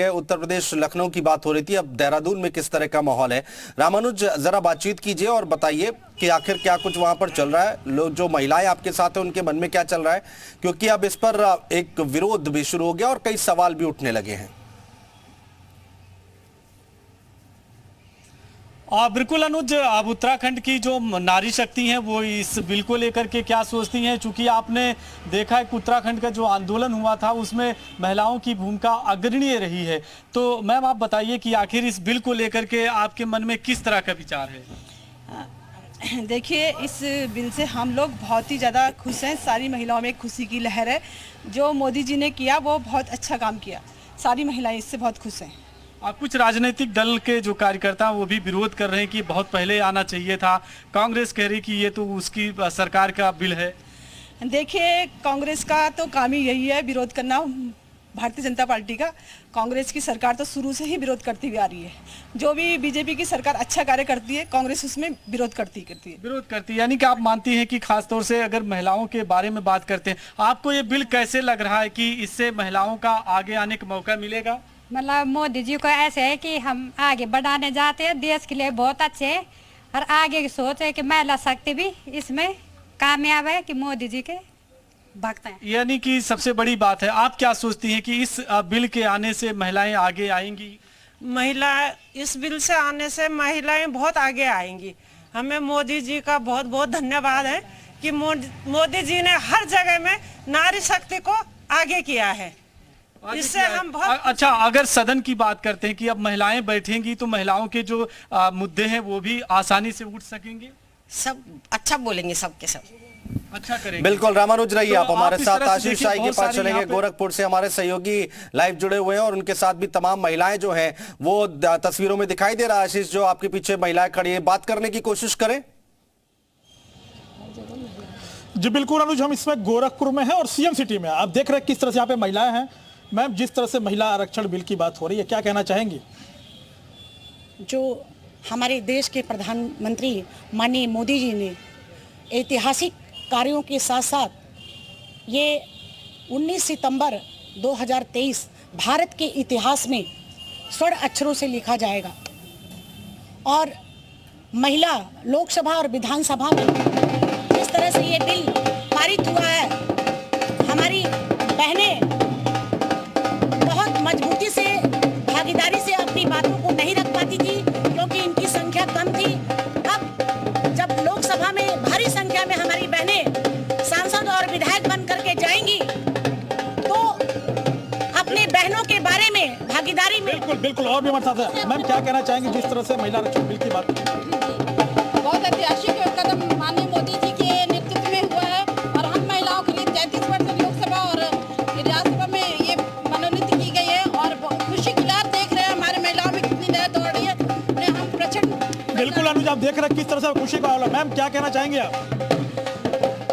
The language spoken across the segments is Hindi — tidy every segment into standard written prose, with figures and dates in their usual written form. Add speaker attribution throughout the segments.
Speaker 1: है, उत्तर प्रदेश लखनऊ की बात हो रही थी, अब देहरादून में किस तरह का माहौल है? रामानुज, जरा बातचीत कीजिए और बताइए कि आखिर क्या कुछ वहां पर चल रहा है, लोग जो महिलाएं आपके साथ हैं उनके मन में क्या चल रहा है, क्योंकि अब इस पर एक विरोध भी शुरू हो गया और कई सवाल भी उठने लगे हैं।
Speaker 2: बिल्कुल अनुज, अब उत्तराखंड की जो नारी शक्ति हैं वो इस बिल को लेकर के क्या सोचती हैं, चूंकि आपने देखा है कि उत्तराखंड का जो आंदोलन हुआ था उसमें महिलाओं की भूमिका अग्रणीय रही है। तो मैम आप बताइए कि आखिर इस बिल को लेकर के आपके मन में किस तरह का विचार है?
Speaker 3: देखिए, इस बिल से हम लोग बहुत ही ज़्यादा खुश हैं। सारी महिलाओं में खुशी की लहर है। जो मोदी जी ने किया वो बहुत अच्छा काम किया, सारी महिलाएं इससे बहुत खुश हैं।
Speaker 2: कुछ राजनीतिक दल के जो कार्यकर्ता हैं वो भी विरोध कर रहे हैं कि बहुत पहले आना चाहिए था। कांग्रेस कह रही कि ये तो उसकी सरकार का बिल है।
Speaker 3: देखिए, कांग्रेस का तो काम ही यही है विरोध करना। भारतीय जनता पार्टी का, कांग्रेस की सरकार तो शुरू से ही विरोध करती हुई आ रही है। जो भी बीजेपी की सरकार अच्छा कार्य करती है, कांग्रेस उसमें विरोध करती है।
Speaker 2: यानी कि आप मानती हैं कि खासतौर से अगर महिलाओं के बारे में बात करते हैं, आपको ये बिल कैसे लग रहा है कि इससे महिलाओं का आगे आने का मौका मिलेगा?
Speaker 4: मतलब मोदी जी को ऐसे है कि हम आगे बढ़ाने जाते हैं, देश के लिए बहुत अच्छे है और आगे की सोच है कि महिला शक्ति भी इसमें कामयाब है कि मोदी जी के भक्त हैं।
Speaker 2: यानी कि सबसे बड़ी बात है, आप क्या सोचती हैं कि इस बिल के आने से महिलाएं आगे आएंगी?
Speaker 5: इस बिल से आने से महिलाएं बहुत आगे आएंगी। हमें मोदी जी का बहुत बहुत धन्यवाद है कि मोदी जी ने हर जगह में नारी शक्ति को आगे किया है। इससे हम बहुत
Speaker 2: अच्छा, अगर सदन की बात करते हैं कि अब महिलाएं बैठेंगी तो महिलाओं के जो मुद्दे हैं वो भी आसानी से उठ सकेंगे,
Speaker 5: सब अच्छा बोलेंगे, सबके सब
Speaker 2: अच्छा करेंगे।
Speaker 1: बिल्कुल रामानुज, रहिए आप हमारे साथ। आशीष शाही के
Speaker 2: बहुत
Speaker 1: पास चलेंगे, गोरखपुर से हमारे सहयोगी लाइव जुड़े हुए हैं और उनके साथ भी तमाम महिलाएं जो हैं वो तस्वीरों में दिखाई दे रहा है। आशीष, जो आपके पीछे महिलाएं खड़ी है, बात करने की कोशिश करें।
Speaker 6: जी बिल्कुल अनुज, हम इसमें गोरखपुर में हैं और सीएम सिटी में। आप देख रहे हैं किस तरह से यहाँ पे महिलाएं हैं। मैम, जिस तरह से महिला आरक्षण बिल की बात हो रही है, क्या कहना चाहेंगी?
Speaker 7: जो हमारे देश के प्रधानमंत्री माननीय मोदी जी ने ऐतिहासिक कार्यों के साथ साथ ये 19 सितंबर 2023 भारत के इतिहास में स्वर्ण अक्षरों से लिखा जाएगा। और महिला लोकसभा और विधानसभा में जिस तरह से ये बिल पारित हुआ है, हमारी बहनें मजबूती से, भागीदारी से अपनी बातों को नहीं रख पाती थी क्योंकि इनकी संख्या कम थी। अब जब लोकसभा में भारी संख्या में हमारी बहनें सांसद और विधायक बन करके जाएंगी तो अपने बहनों के बारे में भागीदारी में
Speaker 6: बिल्कुल और भी हमारे साथ है। मैम, क्या कहना चाहेंगे जिस तरह से महिला आरक्षण बिल की बात?
Speaker 8: बहुत ऐतिहासिक कदम माननीय मोदी जी के नेतृत्व में हुआ है और हम महिलाओं के लिए 33% लोकसभा और राज्यसभा में ये मनोनीत की गई है और खुशी की लहर देख रहे हैं हमारे महिलाओं में कितनी लहर दौड़ रही है। हम प्रचंड
Speaker 6: बिल्कुल अनुज, आप देख रहे हैं किस तरह से खुशी का माहौल है। मैम, क्या कहना चाहेंगे आप?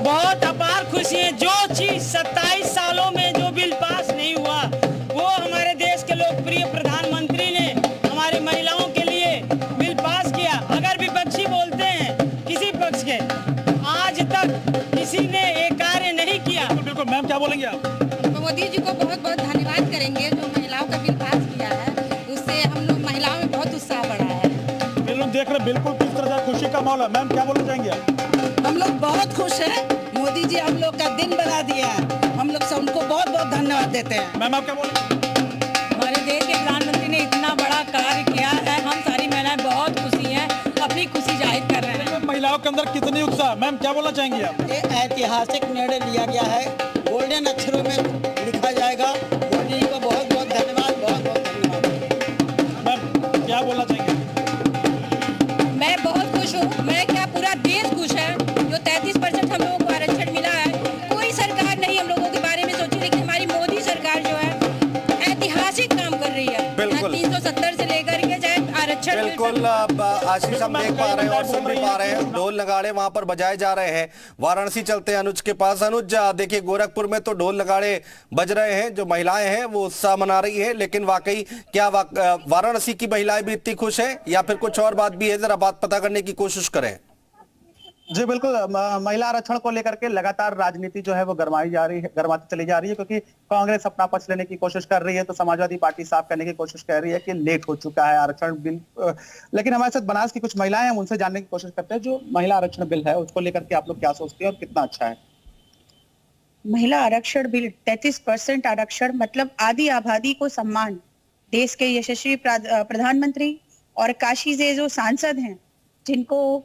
Speaker 5: बहुत अपार खुशी है। जो चीज 27 सालों में जो बिल पास नहीं हुआ वो हमारे देश के लोकप्रिय प्रधानमंत्री ने हमारी महिलाओं के लिए बिल पास किया। अगर विपक्षी बोलते हैं किसी पक्ष के, आज तक किसी ने एक कार्य नहीं किया।
Speaker 6: बिल्कुल मैम, क्या बोलेंगे आप?
Speaker 8: मोदी जी को बहुत बहुत धन्यवाद करेंगे जो महिलाओं का बिल पास किया है, उससे हम लोग महिलाओं में बहुत उत्साह बढ़ा है।
Speaker 6: बिल्कुल देख रहे, बिल्कुल किस तरह से खुशी का माहौल है। मैम, क्या बोलना चाहेंगे आप?
Speaker 9: हम लोग बहुत खुश हैं, मोदी जी हम लोग का दिन बना दिया है, हम लोग सब उनको बहुत बहुत धन्यवाद देते हैं।
Speaker 6: मैम, आप क्या बोलेंगे?
Speaker 3: हमारे देश के प्रधानमंत्री ने इतना बड़ा कार्य किया है, हम सारी महिलाएं बहुत खुशी हैं, अपनी खुशी जाहिर कर रहे हैं।
Speaker 6: महिलाओं के अंदर कितनी उत्साह। मैम, क्या बोलना चाहेंगी आप?
Speaker 9: ये ऐतिहासिक निर्णय लिया गया है, गोल्डन अक्षरों में लिखा जाएगा। मोदी जी को बहुत बहुत धन्यवाद, बहुत बहुत धन्यवाद।
Speaker 6: मैम, क्या बोलना चाहेंगे?
Speaker 4: मैं बहुत खुश हूँ। मैं क्या, पूरा देश खुश है जो 33% हम लोगों को आरक्षण मिला है। कोई सरकार नहीं हम लोगों के बारे में सोची, लेकिन हमारी मोदी सरकार जो है ऐतिहासिक काम कर रही है। 370 से लेकर के चाहे आरक्षण।
Speaker 1: बिल्कुल आशीष, हम देख पा रहे हैं और सुन भी पा रहे हैं, ढोल नगाड़े वहां पर बजाए जा रहे हैं। वाराणसी चलते हैं अनुज के पास। अनुज, देखिए गोरखपुर में तो ढोल नगाड़े बज रहे हैं, जो महिलाएं हैं वो उत्साह मना रही हैं, लेकिन वाकई क्या वाराणसी की महिलाएं भी इतनी खुश हैं या फिर कुछ और बात भी है? जरा बात पता करने की कोशिश करें।
Speaker 10: जी बिल्कुल, महिला आरक्षण को लेकर के लगातार राजनीति जो है वो गर्माती चली जा रही है, क्योंकि कांग्रेस अपना पक्ष लेने की कोशिश कर रही है, तो समाजवादी पार्टी साफ करने की कोशिश कर रही है कि लेट हो चुका है आरक्षण बिल। लेकिन हमारे साथ बनास की कुछ महिलाएं हैं, हम उनसे जानने की कोशिश करते हैं जो महिला आरक्षण बिल है उसको लेकर के आप लोग क्या सोचते हैं और कितना अच्छा है।
Speaker 7: महिला आरक्षण बिल 33% आरक्षण मतलब आदि आबादी को सम्मान, देश के यशस्वी प्रधानमंत्री और काशी से जो सांसद हैं, जिनको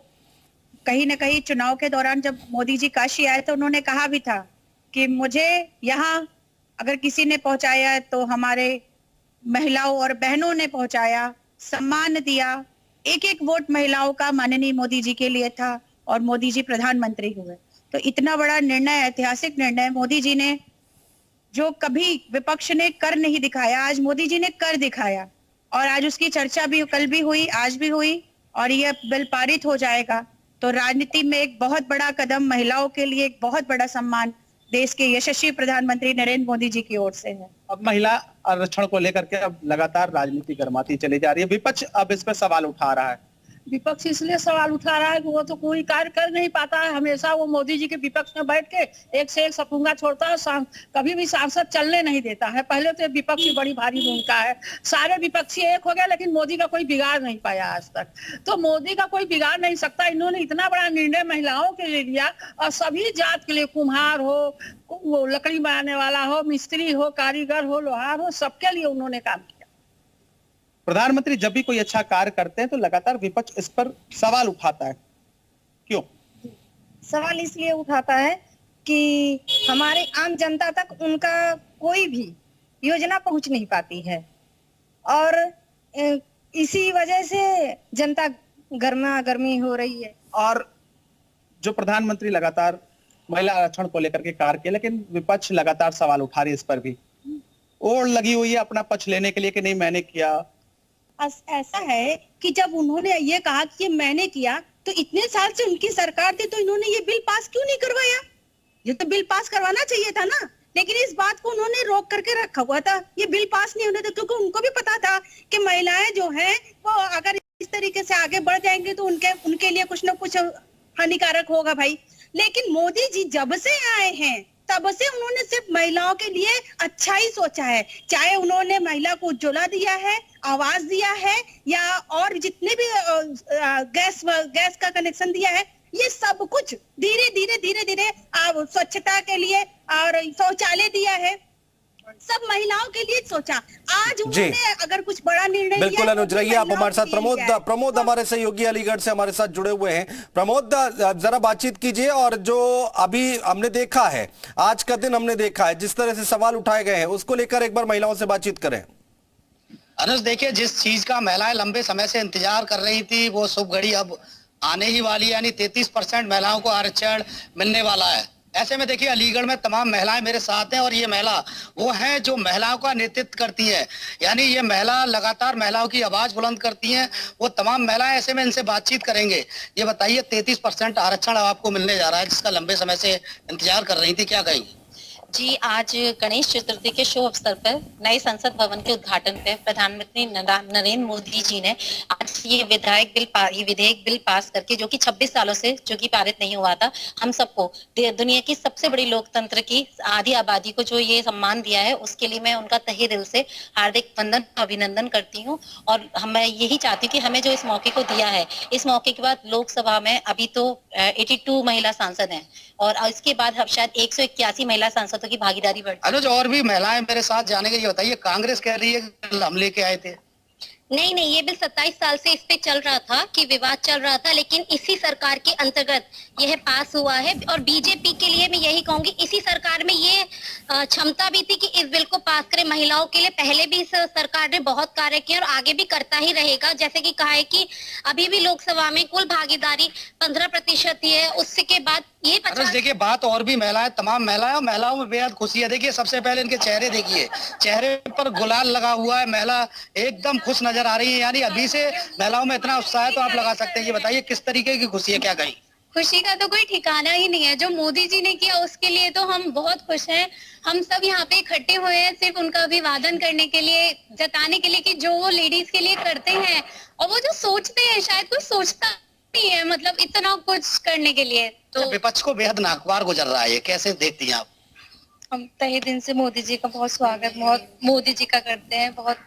Speaker 7: कहीं न कहीं चुनाव के दौरान जब मोदी जी काशी आए तो उन्होंने कहा भी था कि मुझे यहाँ अगर किसी ने पहुंचाया तो हमारे महिलाओं और बहनों ने पहुंचाया, सम्मान दिया। एक एक वोट महिलाओं का माननीय मोदी जी के लिए था और मोदी जी प्रधानमंत्री हुए। तो इतना बड़ा निर्णय, ऐतिहासिक निर्णय मोदी जी ने, जो कभी विपक्ष ने कर नहीं दिखाया, आज मोदी जी ने कर दिखाया। और आज उसकी चर्चा भी कल भी हुई, आज भी हुई, और यह बिल पारित हो जाएगा तो राजनीति में एक बहुत बड़ा कदम, महिलाओं के लिए एक बहुत बड़ा सम्मान देश के यशस्वी प्रधानमंत्री नरेंद्र मोदी जी की ओर से है।
Speaker 10: अब महिला आरक्षण को लेकर के अब लगातार राजनीति गर्माती चली जा रही है, विपक्ष अब इस पर सवाल उठा रहा है।
Speaker 5: विपक्ष इसलिए सवाल उठा रहा है कि वो तो कोई कार्य कर नहीं पाता है। हमेशा वो मोदी जी के विपक्ष में बैठ के एक से एक सपूंगा छोड़ता है, कभी भी सांसद चलने नहीं देता है। पहले तो विपक्ष की बड़ी भारी भूमिका है, सारे विपक्षी एक हो गए लेकिन मोदी का कोई बिगाड़ नहीं पाया आज तक। तो मोदी का कोई बिगाड़ नहीं सकता। इन्होंने इतना बड़ा निर्णय महिलाओं के लिए लिया और सभी जात के लिए, कुम्हार हो, वो लकड़ी बनाने वाला हो, मिस्त्री हो, कारीगर हो, लोहार हो, सबके लिए उन्होंने काम किया।
Speaker 10: प्रधानमंत्री जब भी कोई अच्छा कार्य करते हैं तो लगातार विपक्ष इस पर सवाल उठाता है, क्यों?
Speaker 4: सवाल इसलिए उठाता है कि हमारे आम जनता तक उनका कोई भी योजना पहुंच नहीं पाती है और इसी वजह से जनता गर्मा गर्मी हो रही है।
Speaker 10: और जो प्रधानमंत्री लगातार महिला आरक्षण को लेकर के कार्य किया, लेकिन विपक्ष लगातार सवाल उठा रही है इस पर भी, ओर लगी हुई है अपना पक्ष लेने के लिए कि नहीं मैंने किया।
Speaker 4: ऐसा है कि जब उन्होंने ये कहा कि मैंने किया तो इतने साल से उनकी सरकार थी तो इन्होंने ये बिल पास क्यों नहीं करवाया? ये तो बिल पास करवाना चाहिए था ना, लेकिन इस बात को उन्होंने रोक करके रखा हुआ था, ये बिल पास नहीं होने था, क्योंकि उनको भी पता था कि महिलाएं जो हैं वो अगर इस तरीके से आगे बढ़ जाएंगे तो उनके लिए कुछ ना कुछ हानिकारक होगा भाई। लेकिन मोदी जी जब से आए हैं तब से उन्होंने सिर्फ महिलाओं के लिए अच्छा ही सोचा है, चाहे उन्होंने महिला को उज्ज्वला दिया है, आवास दिया है, या और जितने भी गैस का कनेक्शन दिया है, ये सब कुछ धीरे धीरे स्वच्छता के लिए और शौचालय दिया है, सब महिलाओं के लिए सोचा। आज उन्होंने अगर कुछ बड़ा निर्णय लिया,
Speaker 1: बिल्कुल अनुज रहिए आप हमारे साथ। प्रमोद हमारे सहयोगी अलीगढ़ से हमारे साथ जुड़े हुए हैं। प्रमोद जरा बातचीत कीजिए। और जो अभी हमने देखा है, आज का दिन हमने देखा है, जिस तरह से सवाल उठाए गए हैं उसको लेकर एक बार महिलाओं से बातचीत करें।
Speaker 11: अनुज देखिए, जिस चीज का महिलाएं लंबे समय से इंतजार कर रही थी वो शुभ घड़ी अब आने ही वाली है, यानी 33% महिलाओं को आरक्षण मिलने वाला है। ऐसे में देखिए अलीगढ़ में तमाम महिलाएं मेरे साथ हैं और ये महिला वो हैं जो महिलाओं का नेतृत्व करती हैं, यानी ये महिला लगातार महिलाओं की आवाज बुलंद करती हैं। वो तमाम महिलाएं, ऐसे में इनसे बातचीत करेंगे। ये बताइए 33% आरक्षण आपको मिलने जा रहा है जिसका लंबे समय से इंतजार कर रही थी, क्या कहेंगी?
Speaker 12: जी, आज गणेश चतुर्थी के शुभ अवसर पर नए संसद भवन के उद्घाटन पे प्रधानमंत्री नरेंद्र मोदी जी ने आज ये विधेयक बिल पास करके, जो कि 26 सालों से जो कि पारित नहीं हुआ था, हम सबको दुनिया की सबसे बड़ी लोकतंत्र की आधी आबादी को जो ये सम्मान दिया है, उसके लिए मैं उनका तहे दिल से हार्दिक अभिनंदन करती हूँ। और मैं यही चाहती हूँ कि हमें जो इस मौके को दिया है, इस मौके के बाद लोकसभा में अभी तो 82 महिला सांसद हैं और इसके बाद अब शायद 181 महिला सांसदों की भागीदारी बढ़।
Speaker 11: अनुज, और भी महिलाएं मेरे साथ जाने के लिए बताइए, कांग्रेस कह रही है कि हम लेके आए थे।
Speaker 12: नहीं, ये बिल 27 साल से इस पे चल रहा था कि विवाद चल रहा था, लेकिन इसी सरकार के अंतर्गत यह पास हुआ है। और बीजेपी के लिए मैं यही कहूंगी, इसी सरकार में ये क्षमता भी थी कि इस बिल को पास करें महिलाओं के लिए। पहले भी इस सरकार ने बहुत कार्य किए और आगे भी करता ही रहेगा। जैसे कि कहा है कि अभी भी लोकसभा में कुल भागीदारी 15% ही है, उसके बाद ये 50।
Speaker 11: देखिए बात और भी महिलाएं, तमाम महिलाएं, और महिलाओं में बेहद खुशी है। देखिए सबसे पहले इनके चेहरे देखिए, चेहरे पर गुलाल लगा हुआ है, महिला एकदम खुश नजर आ रही है। यानी अभी से महिलाओं में इतना उत्साह है तो आप लगा सकते हैं। ये बताइए किस तरीके की खुशी है, क्या कहीं?
Speaker 12: खुशी का तो कोई ठिकाना ही नहीं है। जो मोदी जी ने किया उसके लिए तो हम बहुत खुश हैं। हम सब यहाँ पे इकट्ठे हुए हैं सिर्फ उनका अभिवादन करने के लिए, जताने के लिए कि जो वो लेडीज के लिए करते हैं और वो जो सोचते हैं, शायद कोई सोचता नहीं है, मतलब इतना कुछ करने के लिए तो
Speaker 11: विपक्ष को बेहद नागवार गुजर रहा है, ये कैसे देखती हैं आप?
Speaker 12: हम तहे दिन से मोदी जी का बहुत स्वागत बहुत मोदी जी का करते हैं, बहुत